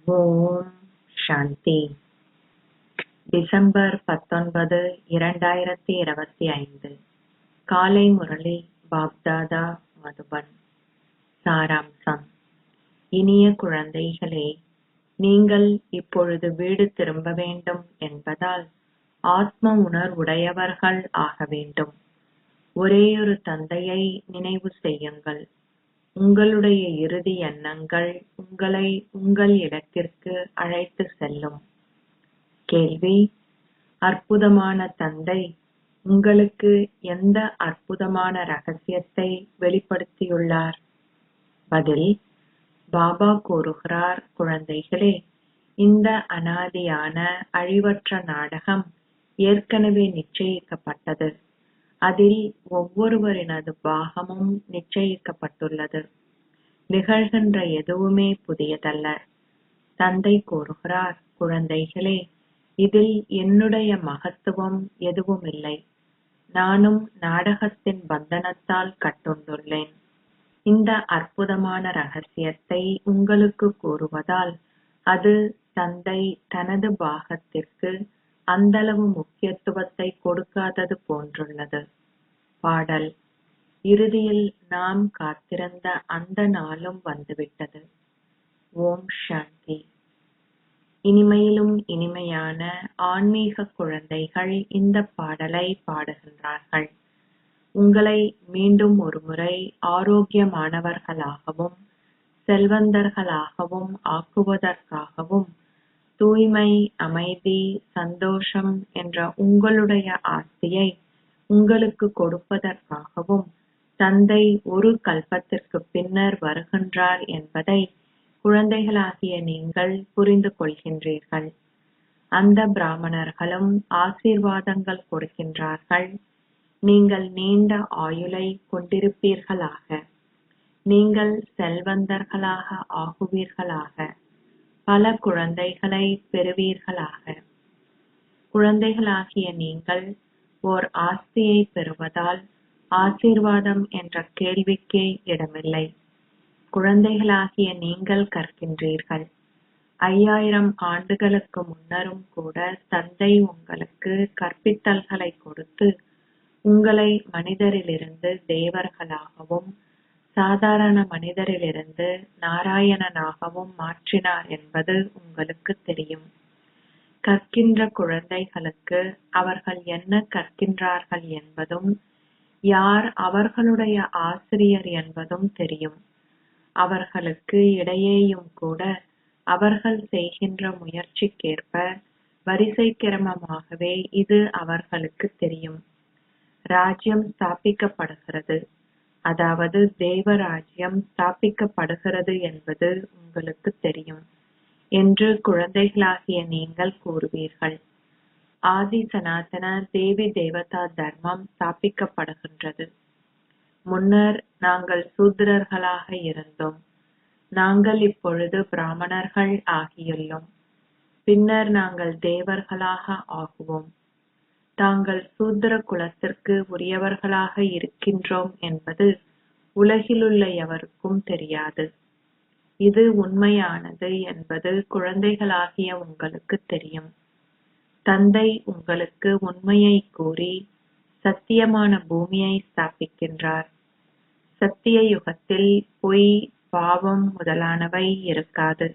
ஓம் சாந்தி. December 19, 2025. காலை முரளி பாப்தாதா மதுபன். சாராம்சம். இனிய குழந்தைகளே, நீங்கள் இப்பொழுது வீடு திரும்ப வேண்டும் என்பதால் ஆத்ம உணர்வுடையவர்கள் ஆக வேண்டும். ஒரேயொரு தந்தையை நினைவு செய்யுங்கள். உங்களுடைய இறுதி எண்ணங்கள் உங்களை உங்கள் இடத்திற்கு அழைத்து செல்லும். கேள்வி: அற்புதமான தந்தை உங்களுக்கு எந்த அற்புதமான ரகசியத்தை வெளிப்படுத்தியுள்ளார்? பதில்: பாபா கூறுகிறார், குழந்தைகளே, இந்த அனாதியான அழிவற்ற நாடகம் ஏற்கனவே நிச்சயிக்கப்பட்டது. அதில் ஒவ்வொருவரினது பாகமும் நிச்சயிக்கப்பட்டுள்ளது. நிகழ்கின்ற எதுவுமே புதியதல்ல. தந்தை கூறுகிறார், குழந்தைகளே, இதில் என்னுடைய மகத்துவம் எதுவுமில்லை. நானும் நாடகத்தின் பந்தனத்தால் கட்டுண்டுள்ளேன். இந்த அற்புதமான ரகசியத்தை உங்களுக்கு கூறுவதால் அது தந்தை தனது பாகத்திற்கு அந்தளவு முக்கியத்துவத்தை கொடுக்காதது போன்றுள்ளது. பாடல். இறுதியில் நாம் காத்திருந்த அந்த நாளும் வந்துவிட்டது. ஓம் சாந்தி. இனிமையிலும் இனிமையான ஆன்மீக குழந்தைகள் இந்த பாடலை பாடுகின்றார்கள். உங்களை மீண்டும் ஒருமுறை ஆரோக்கியமானவர்களாகவும் செல்வந்தர்களாகவும் ஆக்குவதற்காகவும் தூய்மை, அமைதி, சந்தோஷம் என்ற உங்களுடைய ஆஸ்தியை உங்களுக்கு கொடுப்பதற்காகவும் தந்தை ஒரு கல்பத்திற்கு பின்னர் வருகின்றார் என்பதை குழந்தைகளாகிய நீங்கள் புரிந்து கொள்கின்றீர்கள். அந்த பிராமணர்களும் ஆசீர்வாதங்கள் கொடுக்கின்றார்கள். நீங்கள் நீண்ட ஆயுளை கொண்டிருப்பீர்களாக. நீங்கள் செல்வந்தர்களாக ஆகுவீர்களாக. பல குழந்தைகளை பெறுவீர்களாக. குழந்தைகளாகிய நீங்கள் ஓர் ஆஸ்தியை பெறுவதால் ஆசீர்வாதம் என்ற கேள்விக்கே இடமில்லை. குழந்தைகளாகிய நீங்கள் கற்கின்றீர்கள். 5000 ஆண்டுகளுக்கு முன்னரும் கூட தந்தை உங்களுக்கு கற்பித்தல்களை கொடுத்து உங்களை மனிதரிலிருந்து தேவர்களாகவும் சாதாரண மனிதரிலிருந்து நாராயணனாகவும் மாற்றினார் என்பது உங்களுக்கு தெரியும். கற்கின்ற குழந்தைகளுக்கு அவர்கள் என்ன கற்கின்றார்கள் என்பதும் யார் அவர்களுடைய ஆசிரியர் என்பதும் தெரியும். அவர்களுக்கு இடையேயும் கூட அவர்கள் செய்கின்ற முயற்சிக்கேற்ப வரிசை கிரமமாகவே இது அவர்களுக்கு தெரியும். ராஜ்யம் ஸ்தாபிக்கப்படுகிறது, அதாவது தேவராஜ்யம் ஸ்தாபிக்கப்படுகிறது என்பது உங்களுக்கு தெரியும் என்று குழந்தைகளாகிய நீங்கள் கூறுவீர்கள். ஆதி சனாதன தேவி தேவதா தர்மம் ஸ்தாபிக்கப்படுகின்றது. முன்னர் நாங்கள் சூத்திரர்களாக இருந்தோம். நாங்கள் இப்பொழுது பிராமணர்கள் ஆகியுள்ளோம். பின்னர் நாங்கள் தேவர்களாக ஆகுவோம். தாங்கள் சூத்திர குலத்திற்கு உரியவர்களாக இருக்கின்றோம் என்பது உலகிலுள்ள எவருக்கும் தெரியாது. இது உண்மையானது என்பது குழந்தைகளாகிய உங்களுக்கு தெரியும். தந்தை உங்களுக்கு உண்மையை கூறி சத்தியமான பூமியை ஸ்தாபிக்கின்றார். சத்திய யுகத்தில் பொய், பாவம் முதலானவை இருக்காது.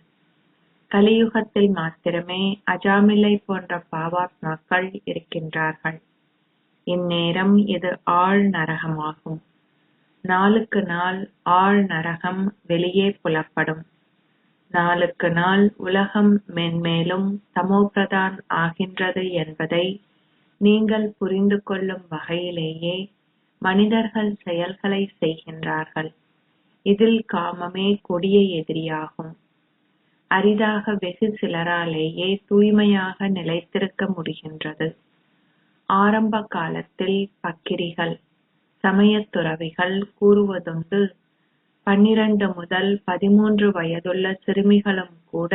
கலியுகத்தில் மாத்திரமே அஜாமிலை போன்ற பாவாத்மாக்கள் இருக்கின்றார்கள். இந்நேரம் இது ஆழ் நரகமாகும். நாளுக்கு நாள் ஆழ் நரகம் வெளியே புலப்படும். நாளுக்கு நாள் உலகம் மென்மேலும் தமோபிரதான் ஆகின்றது என்பதை நீங்கள் புரிந்து கொள்ளும் வகையிலேயே மனிதர்கள் செயல்களை செய்கின்றார்கள். இதில் காமமே கொடிய எதிரியாகும். அரிதாக வெகு சிலராலேயே தூய்மையாக நிலைத்திருக்க முடிகின்றது. ஆரம்ப காலத்தில் பக்கிரிகள், சமயத் துறவிகள் கூறுவதுண்டு, 12 முதல் 13 வயதுள்ள சிறுமிகளும் கூட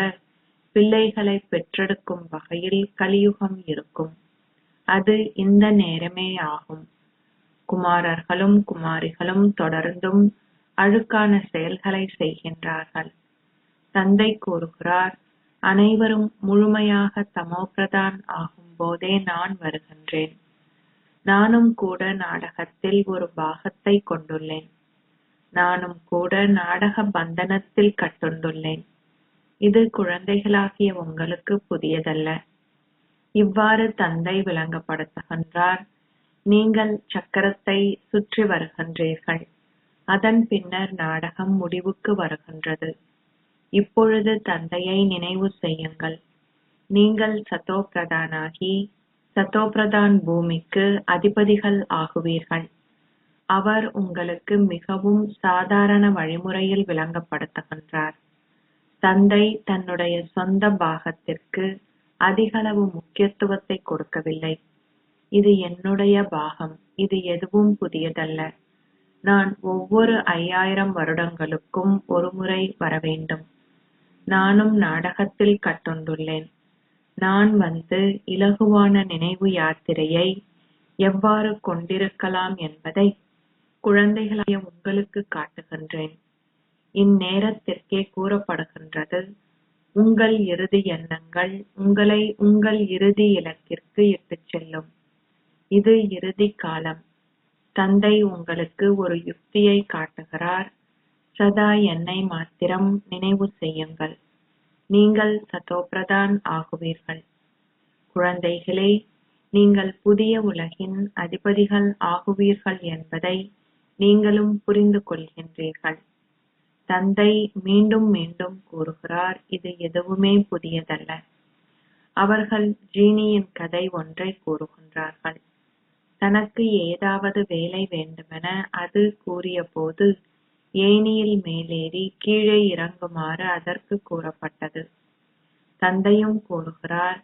பிள்ளைகளை பெற்றெடுக்கும் வகையில் கலியுகம் இருக்கும். அது இந்த நேரமே ஆகும். குமாரர்களும் குமாரிகளும் தொடர்ந்தும் அழுக்கான செயல்களை செய்கின்றார்கள். தந்தை கூறுகிறார், அனைவரும் முழுமையாக தமோபிரதான் ஆகும் போதே நான் வருகின்றேன். நானும் கூட நாடகத்தில் ஒரு பாகத்தை கொண்டுள்ளேன். நானும் கூட நாடக பந்தனத்தில் கட்டுண்டுள்ளேன். இது குழந்தைகளாகிய உங்களுக்கு புதியதல்ல. இவ்வாறு தந்தை விளங்கப்படுத்துகின்றார். நீங்கள் சக்கரத்தை சுற்றி வருகின்றீர்கள். அதன் பின்னர் நாடகம் முடிவுக்கு வருகின்றது. இப்பொழுது தந்தையை நினைவு செய்யுங்கள். நீங்கள் சதோபிரதானாகி சதோபிரதான் பூமிக்கு அதிபதிகள் ஆகுவீர்கள். அவர் உங்களுக்கு மிகவும் சாதாரண வழிமுறையில் விளங்கப்படுத்துகின்றார். தந்தை தன்னுடைய சொந்த பாகத்திற்கு அதிகளவு முக்கியத்துவத்தை கொடுக்கவில்லை. இது என்னுடைய பாகம், இது எதுவும் புதியதல்ல. நான் ஒவ்வொரு 5000 வருடங்களுக்கும் ஒருமுறை வரவேண்டும். நானும் நாடகத்தில் கட்டுண்டுள்ளேன். நான் வந்து இலகுவான நினைவு யாத்திரையை எவ்வாறு கொண்டிருக்கலாம் என்பதை குழந்தைகளாகிய உங்களுக்கு காட்டுகின்றேன். இந்நேரத்திற்கே கூறப்படுகின்றது, உங்கள் இறுதி எண்ணங்கள் உங்களை உங்கள் இறுதி இலக்கிற்கு இட்டுச் செல்லும். இது இறுதி காலம். தந்தை உங்களுக்கு ஒரு யுக்தியை காட்டுகிறார். சதா என்னை மாத்திரம் நினைவு செய்யுங்கள். நீங்கள் சதோபிரதான் ஆகுவீர்கள். குழந்தைகளே, நீங்கள் புதிய உலகின் அதிபதிகள் ஆகுவீர்கள் என்பதை நீங்களும் புரிந்து கொள்கின்றீர்கள். தந்தை மீண்டும் மீண்டும் கூறுகிறார், இது எதுவுமே புதியதல்ல. அவர்கள் ஜீனியின் கதை ஒன்றை கூறுகின்றார்கள். தனக்கு ஏதாவது வேலை வேண்டுமென அது கூறிய போது ஏணியில் மேலேறி கீழே இறங்குமாறு அதற்கு கூறப்பட்டது. தந்தையும் கூறுகிறார்,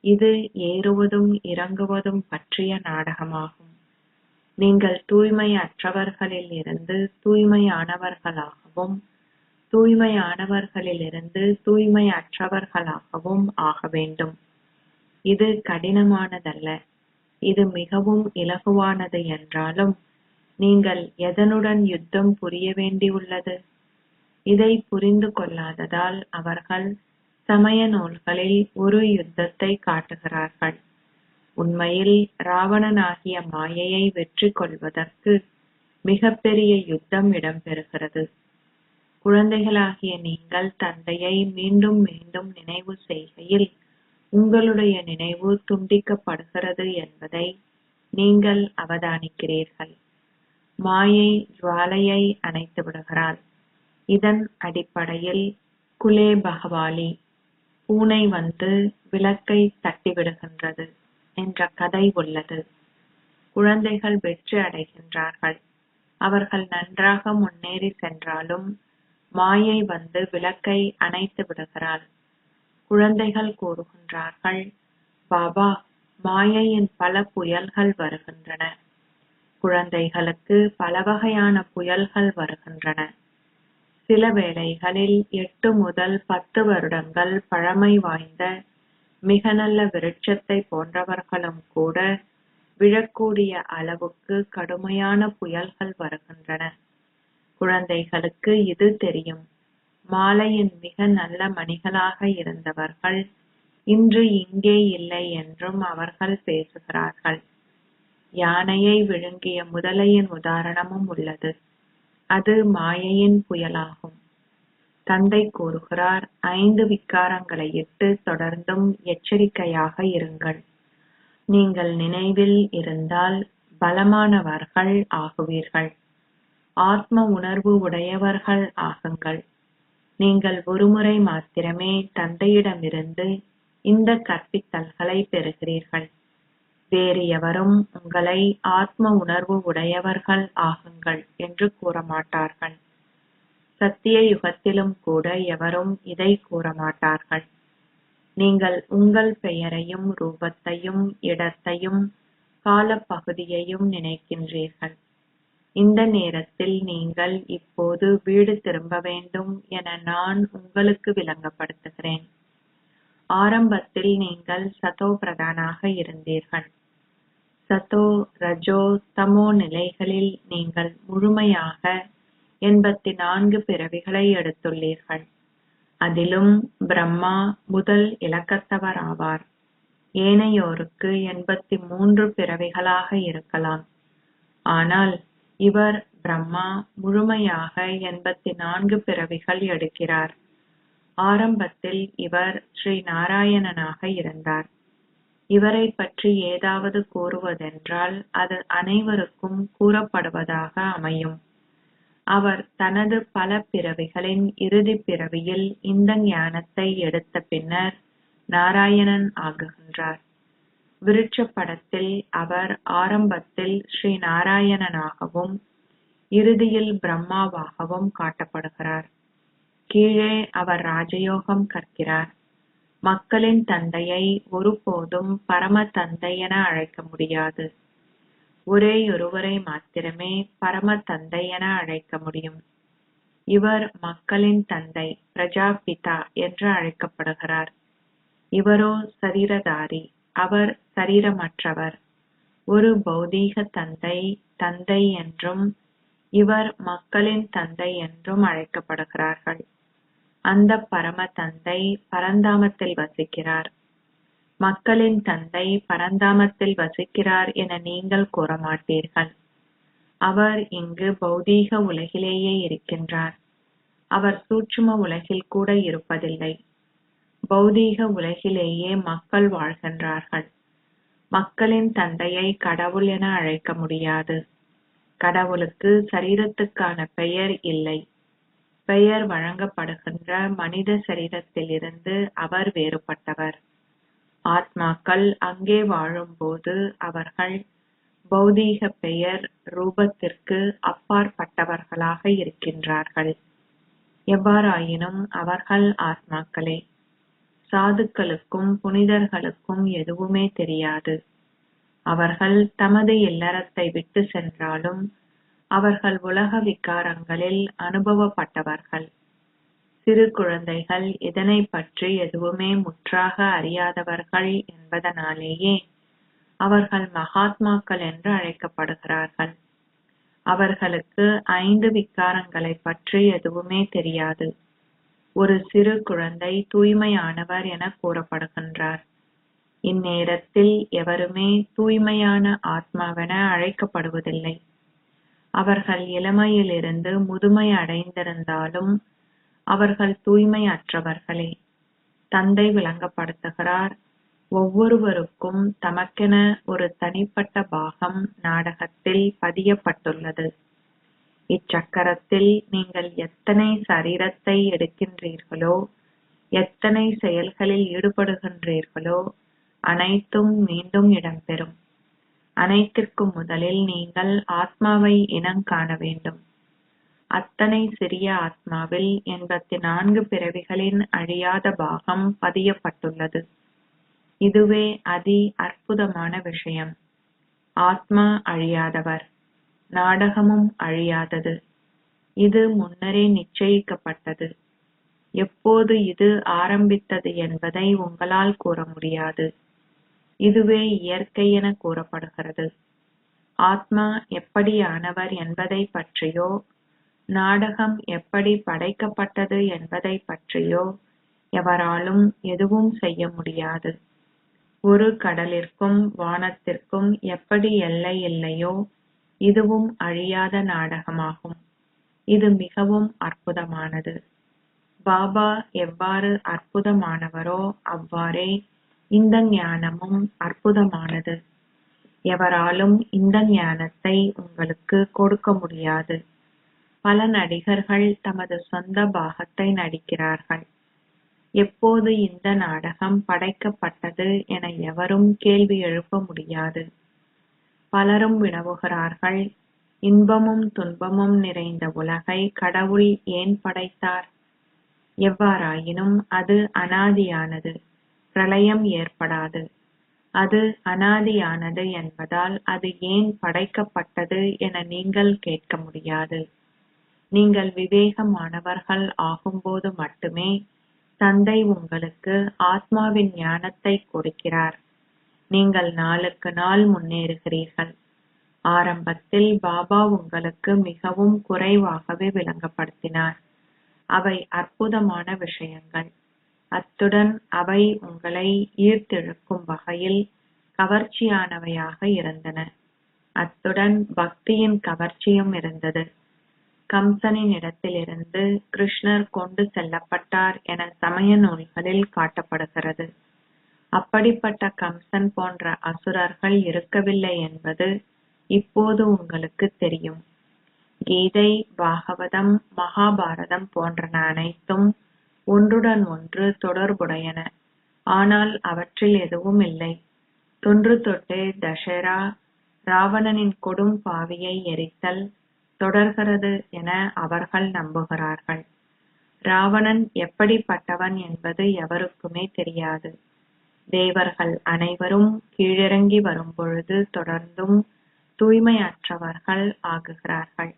இது ஏறுவதும் இறங்குவதும் பற்றிய நாடகமாகும். நீங்கள் தூய்மை அற்றவர்களில் இருந்து தூய்மையானவர்களாகவும் தூய்மையானவர்களிலிருந்து தூய்மை அற்றவர்களாகவும் ஆக வேண்டும். இது கடினமானதல்ல. இது மிகவும் இலகுவானது என்றாலும் நீங்கள் எதனுடன் யுத்தம் புரிய வேண்டியுள்ளது? இதை புரிந்து கொள்ளாததால் அவர்கள் சமய நூல்களில் ஒரு யுத்தத்தை காட்டுகிறார்கள். உண்மையில் ராவணனாகிய மாயையை வெற்றி கொள்வதற்கு மிகப்பெரிய யுத்தம் இடம்பெறுகிறது. குழந்தைகளாகிய நீங்கள் தந்தையை மீண்டும் மீண்டும் நினைவு செய்கையில் உங்களுடைய நினைவு துண்டிக்கப்படுகிறது என்பதை நீங்கள் அவதானிக்கிறீர்கள். மாயை ஜுவாலையை அணைத்து விடுகிறாள். இதன் அடிப்படையில் குலே பகவாலி, பூனை வந்து விளக்கை தட்டிவிடுகின்றது என்ற கதை உள்ளது. குழந்தைகள் வெற்றி அடைகின்றார்கள். அவர்கள் நன்றாக முன்னேறி சென்றாலும் மாயை வந்து விளக்கை அணைத்து விடுகிறாள். குழந்தைகள் கூறுகின்றார்கள், பாபா, மாயையின் பல புயல்கள் வருகின்றன. குழந்தைகளுக்கு பல வகையான புயல்கள் வருகின்றன. சில வேளைகளில் 8 முதல் 10 வருடங்கள் பழமை வாய்ந்த மிக நல்ல விருட்சத்தை போன்றவர்களும் கூட விழக்கூடிய அளவுக்கு கடுமையான புயல்கள் வருகின்றன. குழந்தைகளுக்கு இது தெரியும். மாலையின் மிக நல்ல மணிகளாக இருந்தவர்கள் இன்று இங்கே இல்லை என்றும் அவர்கள் பேசுகிறார்கள். யானையை விழுங்கிய முதலையின் உதாரணமும் உள்ளது. அது மாயையின் புயலாகும். தந்தை கூறுகிறார், 5 விகாரங்களை இட்டு தொடர்ந்தும் எச்சரிக்கையாக இருங்கள். நீங்கள் நினைவில் இருந்தால் பலமானவர்கள் ஆகுவீர்கள். ஆத்ம உணர்வு உடையவர்கள் ஆகுங்கள். நீங்கள் ஒருமுறை மாத்திரமே தந்தையிடமிருந்து இந்த கற்பித்தல்களை பெறுகிறீர்கள். வேறு எவரும் உங்களை ஆத்ம உணர்வு உடையவர்கள் ஆகுங்கள் என்று கூறமாட்டார்கள். சத்திய யுகத்திலும் கூட எவரும் இதை கூறமாட்டார்கள். நீங்கள் உங்கள் பெயரையும் ரூபத்தையும் இடத்தையும் காலப்பகுதியையும் நினைக்கின்றீர்கள். இந்த நேரத்தில் நீங்கள் இப்போது வீடு திரும்ப வேண்டும் என நான் உங்களுக்கு விளங்கப்படுத்துகிறேன். ஆரம்பத்தில் நீங்கள் சதோ பிரதானாக இருந்தீர்கள். சதோ, ரஜோ, தமோ நிலைகளில் நீங்கள் முழுமையாக 84 பிறவிகளை எடுத்துள்ளீர்கள். அதிலும் பிரம்மா முதல் இலக்கத்தவர் ஆவார். ஏனையோருக்கு 83 பிறவிகளாக இருக்கலாம். ஆனால் இவர் பிரம்மா முழுமையாக 84 பிறவிகள் எடுக்கிறார். ஆரம்பத்தில் இவர் ஸ்ரீ நாராயணனாக இருந்தார். இவரை பற்றி ஏதாவது கூறுவதென்றால் அது அனைவருக்கும் கூறப்படுவதாக அமையும். அவர் தனது பல பிறவிகளின் இறுதிப் பிறவியில் இந்த ஞானத்தை எடுத்த பின்னர் நாராயணன் ஆகுகின்றார். விருட்ச படத்தில் அவர் ஆரம்பத்தில் ஸ்ரீ நாராயணனாகவும் இறுதியில் பிரம்மாவாகவும் காட்டப்படுகிறார். கீழே அவர் ராஜயோகம் கற்கிறார். மக்களின் தந்தையை ஒருபோதும் பரம தந்தை என அழைக்க முடியாது. ஒரேயொருவரை மாத்திரமே பரம தந்தை என அழைக்க முடியும். இவர் மக்களின் தந்தை பிரஜாபிதா என்று அழைக்கப்படுகிறார். இவரோ சரீரதாரி. அவர் சரீரமற்றவர். ஒரு பௌதீக தந்தை தந்தை என்றும் இவர் மக்களின் தந்தை என்றும் அழைக்கப்படுகிறார்கள். அந்த பரம தந்தை பரந்தாமத்தில் வசிக்கிறார். மக்களின் தந்தை பரந்தாமத்தில் வசிக்கிறார் என நீங்கள் கூற மாட்டீர்கள். அவர் இங்கு பௌதீக உலகிலேயே இருக்கின்றார். அவர் சூட்சும உலகில் கூட இருப்பதில்லை. பௌதீக உலகிலேயே மக்கள் வாழ்கின்றார்கள். மக்களின் தந்தையை கடவுள் என அழைக்க முடியாது. கடவுளுக்கு சரீரத்துக்கான பெயர் இல்லை. பெயர் வழங்கப்படுகின்ற மனித சரீரத்திலிருந்து அவர் வேறுபட்டவர். ஆத்மாக்கள் அங்கே வாழும்போது அவர்கள் பௌதீக பெயர் ரூபத்திற்கு அப்பாற்பட்டவர்களாக இருக்கின்றார்கள். எவ்வாறாயினும் அவர்கள் ஆத்மாக்களே. சாதுக்களுக்கும் புனிதர்களுக்கும் எதுவுமே தெரியாது. அவர்கள் தமது இல்லறத்தை விட்டு சென்றாலும் அவர்கள் உலக விகாரங்களில் அனுபவப்பட்டவர்கள். சிறு குழந்தைகள் இதனை பற்றி எதுவுமே முற்றாக அறியாதவர்கள் என்பதனாலேயே அவர்கள் மகாத்மாக்கள் என்று அழைக்கப்படுகிறார்கள். அவர்களுக்கு 5 விகாரங்களை பற்றி எதுவுமே தெரியாது. ஒரு சிறு குழந்தை தூய்மையானவர் என கூறப்படுகின்றார். இந்நேரத்தில் எவருமே தூய்மையான ஆத்மாவென அழைக்கப்படுவதில்லை. அவர்கள் இளமையிலிருந்து முதுமை அடைந்திருந்தாலும் அவர்கள் தூய்மை அற்றவர்களே. தந்தை விளங்கப்படுத்துகிறார், ஒவ்வொருவருக்கும் தமக்கென ஒரு தனிப்பட்ட பாகம் நாடகத்தில் பதியப்பட்டுள்ளது. இச்சக்கரத்தில் நீங்கள் எத்தனை சரீரத்தை எடுக்கின்றீர்களோ, எத்தனை செயல்களில் ஈடுபடுகின்றீர்களோ அனைத்தும் மீண்டும் இடம்பெறும். அனைத்திற்கும் முதலில் நீங்கள் ஆத்மாவை இனங்காண வேண்டும். அத்தனை சிறிய ஆத்மாவில் 84 பிறவிகளின் அழியாத பாகம் பதியப்பட்டுள்ளது. இதுவே அதி அற்புதமான விஷயம். ஆத்மா அழியாதவர். நாடகமும் அழியாதது. இது முன்னரே நிச்சயிக்கப்பட்டது. எப்போது இது ஆரம்பித்தது என்பதை உங்களால் கூற முடியாது. இதுவே இயற்கை என கூறப்படுகிறது. ஆத்மா எப்படியானவர் என்பதை பற்றியோ நாடகம் எப்படி படைக்கப்பட்டது என்பதை பற்றியோ எவராலும் எதுவும் செய்ய முடியாது. ஒரு கடலிற்கும் வானத்திற்கும் எப்படி எல்லை இல்லையோ இதுவும் அழியாத நாடகமாகும். இது மிகவும் அற்புதமானது. பாபா எவ்வாறு அற்புதமானவரோ அவ்வாறே இந்த ஞானமும் அற்புதமானது. எவராலும் இந்த ஞானத்தை உங்களுக்கு கொடுக்க முடியாது. பல நடிகர்கள் தமது சொந்த பாகத்தை நடிக்கிறார்கள். எப்போது இந்த நாடகம் படைக்கப்பட்டது என எவரும் கேள்வி எழுப்ப முடியாது. பலரும் வினவுகிறார்கள், இன்பமும் துன்பமும் நிறைந்த உலகை கடவுள் ஏன் படைத்தார்? எவ்வாறாயினும் அது அனாதியானது. பிரளயம் ஏற்படாது. அது அனாதியானது என்பதால் அது ஏன் படைக்கப்பட்டது என நீங்கள் கேட்க முடியாது. நீங்கள் விவேகமானவர்கள் ஆகும்போது மட்டுமே தந்தை உங்களுக்கு ஆத்மாவின் ஞானத்தை கொடுக்கிறார். நீங்கள் நாளுக்கு நாள் முன்னேறுகிறீர்கள். ஆரம்பத்தில் பாபா உங்களுக்கு மிகவும் குறைவாகவே விளங்கப்படுத்தினார். அவை அற்புதமான விஷயங்கள். அத்துடன் அவை உங்களை ஈர்த்திழுக்கும் வகையில் கவர்ச்சியானவையாக இருந்தன. அத்துடன் பக்தியின் கவர்ச்சியும் இருந்தது. கம்சனின் இடத்திலிருந்து கிருஷ்ணர் கொண்டு செல்லப்பட்டார் என சமய நூல்களில் காட்டப்படுகிறது. அப்படிப்பட்ட கம்சன் போன்ற அசுரர்கள் இருக்கவில்லை என்பது இப்போது உங்களுக்கு தெரியும். கீதை, பாகவதம், மகாபாரதம் போன்றன அனைத்தும் ஒன்றுடன் ஒன்று தொடர்புடையன. ஆனால் அவற்றில் எதுவும் இல்லை. தொன்று தொட்டே தசரா, ராவணனின் கொடும் பாவியை எரித்தல் தொடர்கிறது என அவர்கள் நம்புகிறார்கள். ராவணன் எப்படிப்பட்டவன் என்பது எவருக்குமே தெரியாது. தேவர்கள் அனைவரும் கீழிறங்கி வரும்பொழுது தொடர்ந்தும் தூய்மையற்றவர்கள் ஆகுகிறார்கள்.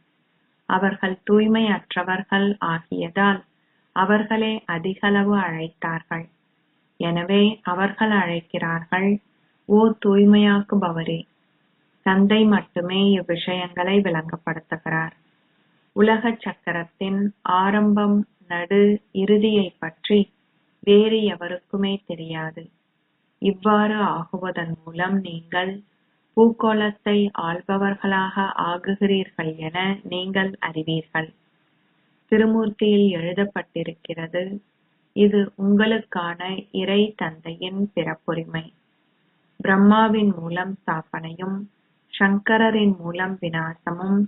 அவர்கள் தூய்மையற்றவர்கள் ஆகியதால் அவர்களே அதிகளவு அழைத்தார்கள். எனவே அவர்கள் அழைக்கிறார்கள், ஓ தூய்மையாக்குபவரே! தந்தை மட்டுமே இவ்விஷயங்களை விளங்கப்படுத்துகிறார். உலக சக்கரத்தின் ஆரம்பம், நடு, இறுதியைப் பற்றி வேறு எவருக்குமே தெரியாது. இவ்வாறு ஆகுவதன் மூலம் நீங்கள் பூகோளத்தை ஆள்பவர்களாக ஆகுகிறீர்கள் என நீங்கள் அறிவீர்கள். திருமூர்த்தியில் எழுதப்பட்டிருக்கிறது, இது உங்களுக்கான இறை தந்தையின் பிறப்புரிமை. பிரம்மாவின் மூலம் ஸ்தாபனையும், சங்கரரின் மூலம் விநாசமும்,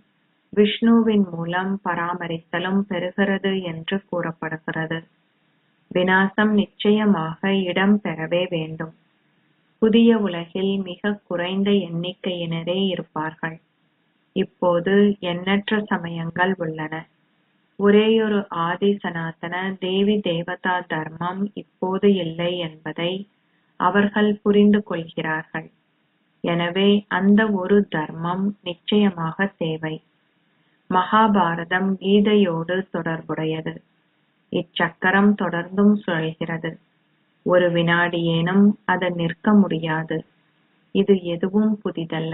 விஷ்ணுவின் மூலம் பராமரித்தலும் பெறுகிறது என்று கூறப்படுகிறது. விநாசம் நிச்சயமாக இடம் பெறவே வேண்டும். புதிய உலகில் மிக குறைந்த எண்ணிக்கையினரே இருப்பார்கள். இப்போது எண்ணற்ற சமயங்கள் உள்ளன. ஒரேயொரு ஆதி சனாதன தேவி தேவதா தர்மம் இப்போது இல்லை என்பதை அவர்கள் புரிந்து கொள்கிறார்கள். எனவே அந்த ஒரு தர்மம் நிச்சயமாக தேவை. மகாபாரதம் கீதையோடு தொடர்புடையது. இச்சக்கரம் தொடர்ந்தும் சுழல்கிறது. ஒரு வினாடியேனும் அது நிற்க முடியாது. இது எதுவும் புதிதல்ல.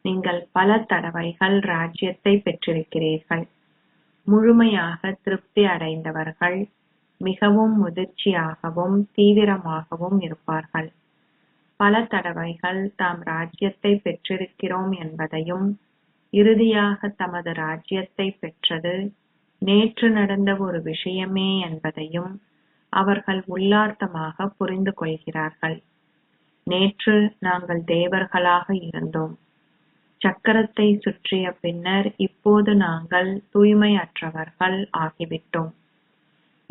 நீங்கள் பல தடவைகள் ராஜ்யத்தை பெற்றிருக்கிறீர்கள். முழுமையாக திருப்தி அடைந்தவர்கள் மிகவும் முதிர்ச்சியாகவும் தீவிரமாகவும் இருப்பார்கள். பல தடவைகள் தாம் ராஜ்யத்தை பெற்றிருக்கிறோம் என்பதையும், இறுதியாக தமது ராஜ்யத்தை பெற்றது நேற்று நடந்த ஒரு விஷயமே என்பதையும் அவர்கள் உள்ளார்த்தமாக புரிந்து கொள்கிறார்கள். நேற்று நாங்கள் தேவர்களாக இருந்தோம். சக்கரத்தை சுற்றிய பின்னர் இப்போது நாங்கள் தூய்மையற்றவர்கள் ஆகிவிட்டோம்.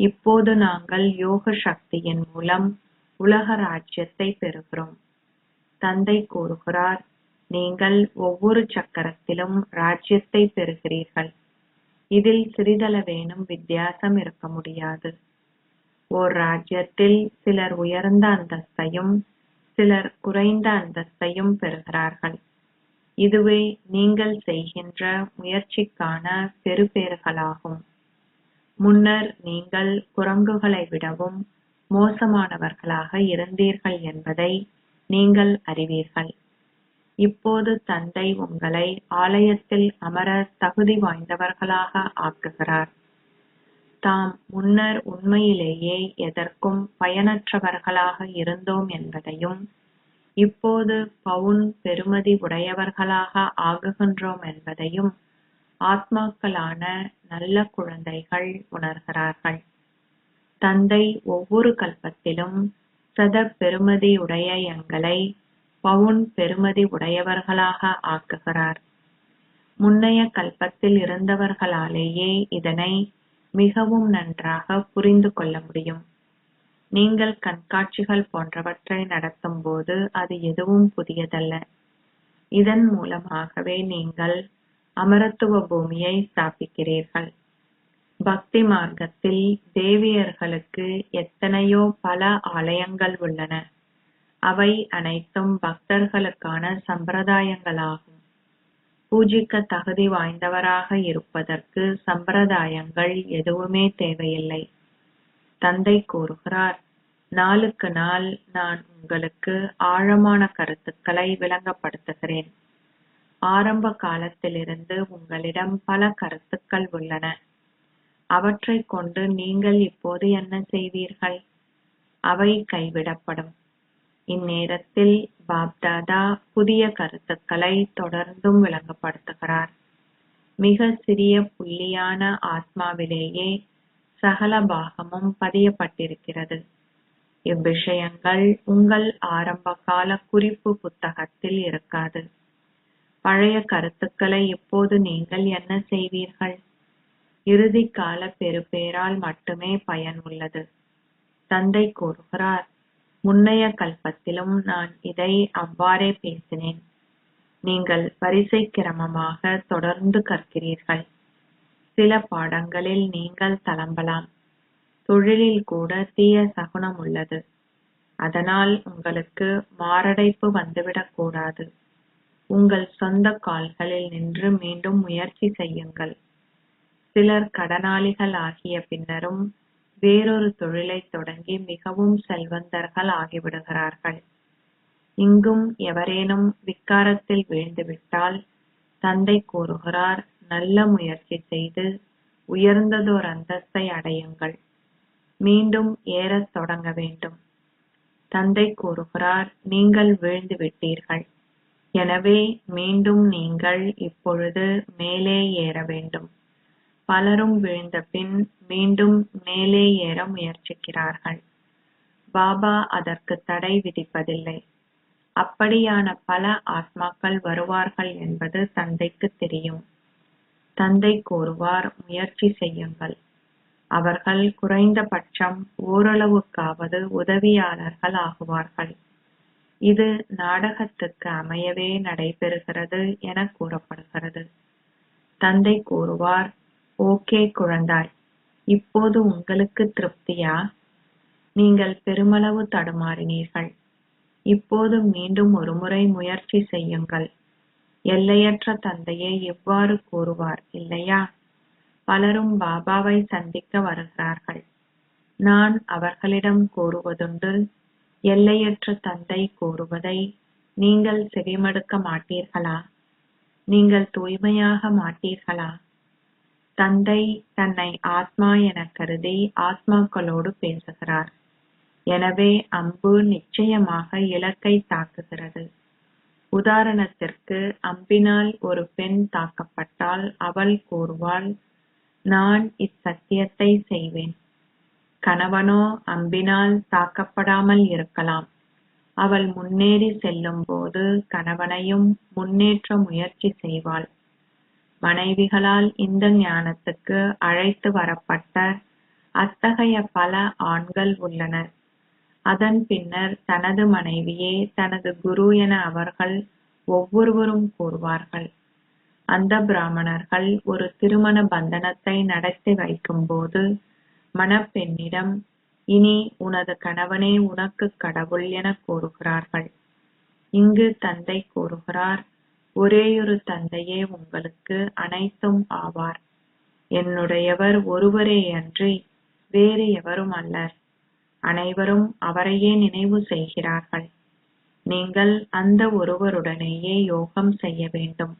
இப்போது நாங்கள் யோக சக்தியின் மூலம் உலக ராஜ்யத்தை பெறுகிறோம். தந்தை கூறுகிறார், நீங்கள் ஒவ்வொரு சக்கரத்திலும் ராஜ்யத்தை பெறுகிறீர்கள். இதில் சிறிதளவேனும் வித்தியாசம் இருக்க முடியாது. ஓர் ராஜ்யத்தில் சிலர் உயர்ந்த அந்தஸ்தையும் சிலர் குறைந்த அந்தஸ்தையும் பெறுகிறார்கள். இதுவே நீங்கள் செய்கின்ற முயற்சிக்கான பெறுபேறுகளாகும். முன்னர் நீங்கள் குரங்குகளை விடவும் மோசமானவர்களாக இருந்தீர்கள் என்பதை நீங்கள் அறிவீர்கள். இப்போது தந்தை உங்களை ஆலயத்தில் அமர தகுதி வாய்ந்தவர்களாக ஆக்குகிறார். தாம் முன்னர் உண்மையிலேயே எதற்கும் பயனற்றவர்களாக இருந்தோம் என்பதையும், இப்போது பவுன் பெறுமதி உடையவர்களாக ஆகுகின்றோம் என்பதையும் ஆத்மாக்களான நல்ல குழந்தைகள் உணர்கிறார்கள். தந்தை ஒவ்வொரு கல்பத்திலும் சத பெறுமதி உடைய எங்களை பவுன் பெறுமதி உடையவர்களாக ஆக்குகிறார். முன்னைய கல்பத்தில் இருந்தவர்களாலேயே இதனை மிகவும் நன்றாக புரிந்து கொள்ள முடியும். நீங்கள் கண்காட்சிகள் போன்றவற்றை நடத்தும் போது அது எதுவும் புதியதல்ல. இதன் மூலமாகவே நீங்கள் அமரத்துவ பூமியை ஸ்தாபிக்கிறீர்கள். பக்தி மார்க்கத்தில் தேவியர்களுக்கு எத்தனையோ பல ஆலயங்கள் உள்ளன. அவை அனைத்தும் பக்தர்களுக்கான சம்பிரதாயங்களாகும். பூஜிக்க தகுதி வாய்ந்தவராக இருப்பதற்கு சம்பிரதாயங்கள் எதுவுமே தேவையில்லை. தந்தை கூறுகிறார், நாளுக்கு நாள் நான் உங்களுக்கு ஆழமான கருத்துக்களை விளங்கப்படுத்துகிறேன். ஆரம்ப காலத்திலிருந்து உங்களிடம் பல கருத்துக்கள் உள்ளன. அவற்றைக் கொண்டு நீங்கள் இப்போது என்ன செய்வீர்கள்? அவை கைவிடப்படும். இந்நேரத்தில் பாப்தாதா புதிய கருத்துக்களை தொடர்ந்தும் விளங்கப்படுத்துகிறார். மிக சிறிய புள்ளியான ஆத்மாவிலேயே சகல பாகமும் பதியப்பட்டிருக்கிறது. இவ்விஷயங்கள் உங்கள் ஆரம்பகால குறிப்பு புத்தகத்தில் இருக்காது. பழைய கருத்துக்களை இப்போது நீங்கள் என்ன செய்வீர்கள்? இறுதி கால பெறுபேறால் மட்டுமே பயன் உள்ளது. தந்தை கூறுகிறார், முன்னைய கல்பத்திலும் நான் இதை அவ்வாறே பேசினேன். நீங்கள் வரிசை கிரமமாக தொடர்ந்து கற்கிறீர்கள். சில பாடங்களில் நீங்கள் தளம்பலாம். தொழிலில் கூட தீய சகுனம் உள்ளது. அதனால் உங்களுக்கு மாரடைப்பு வந்துவிடக் கூடாது. உங்கள் சொந்த கால்களில் நின்று மீண்டும் முயற்சி செய்யுங்கள். சிலர் கடனாளிகள் ஆகிய பின்னரும் வேறொரு தொழிலை தொடங்கி மிகவும் செல்வந்தர்கள் ஆகிவிடுகிறார்கள். இங்கும் எவரேனும் விக்காரத்தில் வீழ்ந்துவிட்டால் தந்தை கூறுகிறார், நல்ல முயற்சி செய்து உயர்ந்ததோர் அந்தஸ்தை அடையுங்கள். மீண்டும் ஏறத் தொடங்க வேண்டும். தந்தை கூறுகிறார், நீங்கள் வீழ்ந்து விட்டீர்கள். எனவே மீண்டும் நீங்கள் இப்பொழுது மேலே ஏற வேண்டும். பலரும் வீழ்ந்த பின் மீண்டும் மேலே ஏற முயற்சிக்கிறார்கள். பாபா அதற்கு தடை விதிப்பதில்லை. அப்படியான பல ஆத்மாக்கள் வருவார்கள் என்பது தந்தைக்கு தெரியும். தந்தை கூறுவார், முயற்சி செய்யுங்கள். அவர்கள் குறைந்தபட்சம் ஓரளவுக்காவது உதவியாளர்கள் ஆகுவார்கள். இது நாடகத்துக்கு அமையவே நடைபெறுகிறது என கூறப்படுகிறது. தந்தை கூறுவார், ஓகே குழந்தாய், இப்போது உங்களுக்கு திருப்தியா? நீங்கள் பெருமளவு தடுமாறினீர்கள். இப்போது மீண்டும் ஒருமுறை முயற்சி செய்யுங்கள். எல்லையற்ற தந்தையை இவ்வாறு கூறுவார் இல்லையா? பலரும் பாபாவை சந்திக்க வருகிறார்கள். நான் அவர்களிடம் கூறுவதுண்டு, எல்லையற்ற தந்தை கூறுவதை நீங்கள் செவிமடுக்க மாட்டீர்களா? நீங்கள் தூய்மையாக மாட்டீர்களா? தந்தை தன்னை ஆத்மா என கருதி ஆத்மாக்களோடு பேசுகிறார். எனவே அம்பு நிச்சயமாக இலக்கை தாக்குகிறது. உதாரணத்திற்கு, அம்பினால் ஒரு பெண் தாக்கப்பட்டால் அவள் கூறுவாள், நான் இச்சத்தியத்தை செய்வேன். கணவனோ அம்பினால் தாக்கப்படாமல் இருக்கலாம். அவள் முன்னேறி செல்லும் போது கணவனையும் முன்னேற்ற முயற்சி செய்வாள். மனைவிகளால் இந்த ஞானத்துக்கு அழைத்து வரப்பட்ட அத்தகைய பல ஆண்கள் உள்ளனர். அதன் பின்னர் தனது மனைவியே தனது குரு என அவர்கள் ஒவ்வொருவரும் கூறுவார்கள். அந்த பிராமணர்கள் ஒரு திருமண பந்தனத்தை நடத்தி வைக்கும்போது மணப்பெண்ணிடம், இனி உனது கணவனே உனக்கு கடவுள் என கூறுகிறார்கள். இங்கு தந்தை கூறுகிறார், ஒரேயொரு தந்தையே உங்களுக்கு அனைத்தும் ஆவார். என்னுடையவர் ஒருவரேயன்றி வேறு எவரும் அல்லர். அனைவரும் அவரையே நினைவு செய்கிறார்கள். நீங்கள் அந்த ஒருவருடனேயே யோகம் செய்ய வேண்டும்.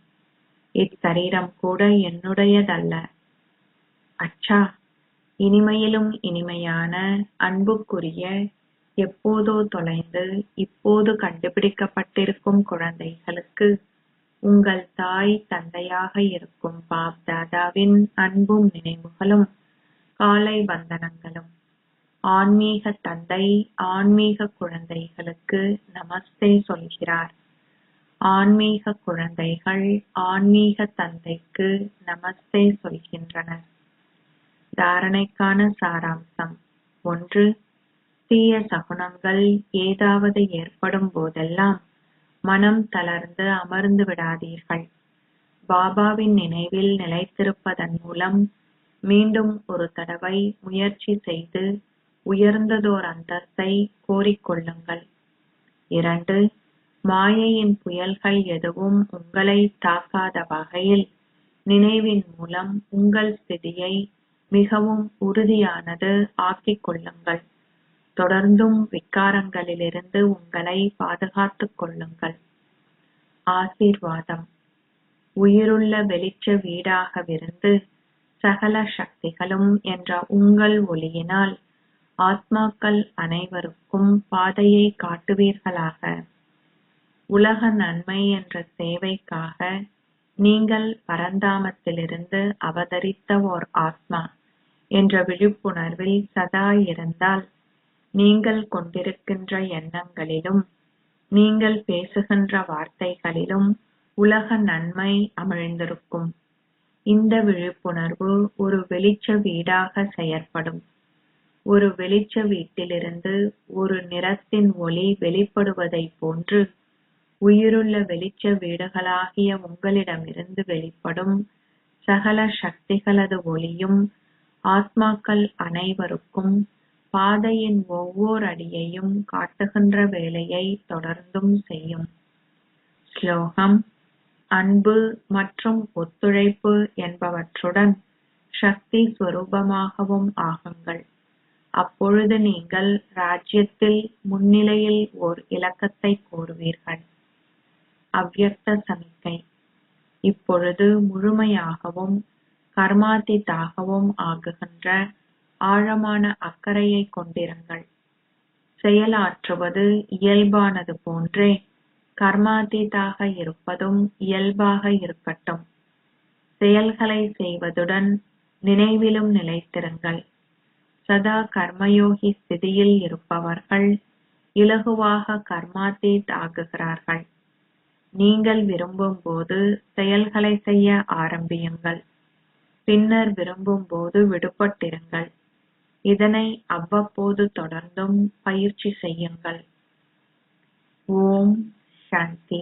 இச்சரீரம் கூட என்னுடையதல்ல. அச்சா, இனிமையிலும் இனிமையான அன்புக்குரிய, எப்போதோ தொலைந்து இப்போது கண்டுபிடிக்கப்பட்டிருக்கும் குழந்தைகளுக்கு உங்கள் தாய் தந்தையாக இருக்கும் பாப் தாதாவின் அன்பும் நினைவுகளும் காலை வந்தனங்களும். ஆன்மீக தந்தை ஆன்மீக குழந்தைகளுக்கு நமஸ்தே சொல்கிறார். ஆன்மீக குழந்தைகள் ஆன்மீக தந்தைக்கு நமஸ்தே சொல்கின்றனர். தாரணைக்கான சாராம்சம். 1. தீய சகுனங்கள் ஏதாவது ஏற்படும் போதெல்லாம் மனம் தளர்ந்து அமர்ந்து விடாதீர்கள். பாபாவின் நினைவில் நிலைத்திருப்பதன் மூலம் மீண்டும் ஒரு தடவை முயற்சி செய்து உயர்ந்ததோர் அந்தஸ்தை கோரிக்கொள்ளுங்கள். 2. மாயையின் புயல்கள் எதுவும் உங்களை தாக்காத வகையில் நினைவின் மூலம் உங்கள் ஸ்திதியை மிகவும் உறுதியானது ஆக்கிக் கொள்ளுங்கள். தொடர்ந்தும் விக்காரங்களிலிருந்து உங்களை பாதுகாத்துக் கொள்ளுங்கள். ஆசீர்வாதம். உயிருள்ள வெளிச்ச வீடாகவிருந்து சகல சக்திகளும் என்ற உங்கள் ஒளியினால் ஆத்மாக்கள் அனைவருக்கும் பாதையை காட்டுவீர்களாக. உலக நன்மை என்ற சேவைக்காக நீங்கள் பரந்தாமத்திலிருந்து அவதரித்த ஓர் ஆத்மா என்ற விழிப்புணர்வில் சதா இருந்தால் நீங்கள் கொண்டிருக்கின்ற எண்ணங்களிலும் நீங்கள் பேசுகின்ற வார்த்தைகளிலும் உலக நன்மை அமிழ்ந்திருக்கும். இந்த விழிப்புணர்வு ஒரு வெளிச்ச வீடாக செயற்படும். ஒரு வெளிச்ச வீட்டிலிருந்து ஒரு நிறத்தின் ஒளி வெளிப்படுவதைப் போன்று உயிருள்ள வெளிச்ச வீடுகளாகிய உங்களிடமிருந்து வெளிப்படும் சகல சக்திகளது ஒளியும் ஆத்மாக்கள் அனைவருக்கும் பாதையின் ஒவ்வொரு அடியையும் காட்டுகின்ற வேலையை தொடர்ந்தும் செய்யும். ஸ்லோகம்: அன்பு மற்றும் ஒத்துழைப்பு என்பவற்றுடன் சக்தி ஸ்வரூபமாகவும் ஆகுங்கள். அப்பொழுது நீங்கள் ராஜ்யத்தில் முன்னிலையில் ஓர் இலக்கத்தை கோருவீர்கள். அவ்யக்த சமிக்கை: இப்பொழுது முழுமையாகவும் கர்மாதீதாகவும் ஆகுகின்ற ஆழமான அக்கறையை கொண்டிருங்கள். செயலாற்றுவது இயல்பானது போன்றே கர்மாதீதாக இருப்பதும் இயல்பாக இருக்கட்டும். செயல்களை செய்வதுடன் நினைவிலும் நிலைத்திருங்கள். சதா கர்மயோகி ஸ்திதியில் இருப்பவர்கள் இலகுவாக கர்மாதீத் ஆகுகிறார்கள். நீங்கள் விரும்பும் போது செயல்களை செய்ய ஆரம்பியுங்கள். பின்னர் விரும்பும் போது விடுபட்டிருங்கள். இதனை அவ்வப்போது தொடர்ந்தும் பயிற்சி செய்யுங்கள். ஓம் சாந்தி.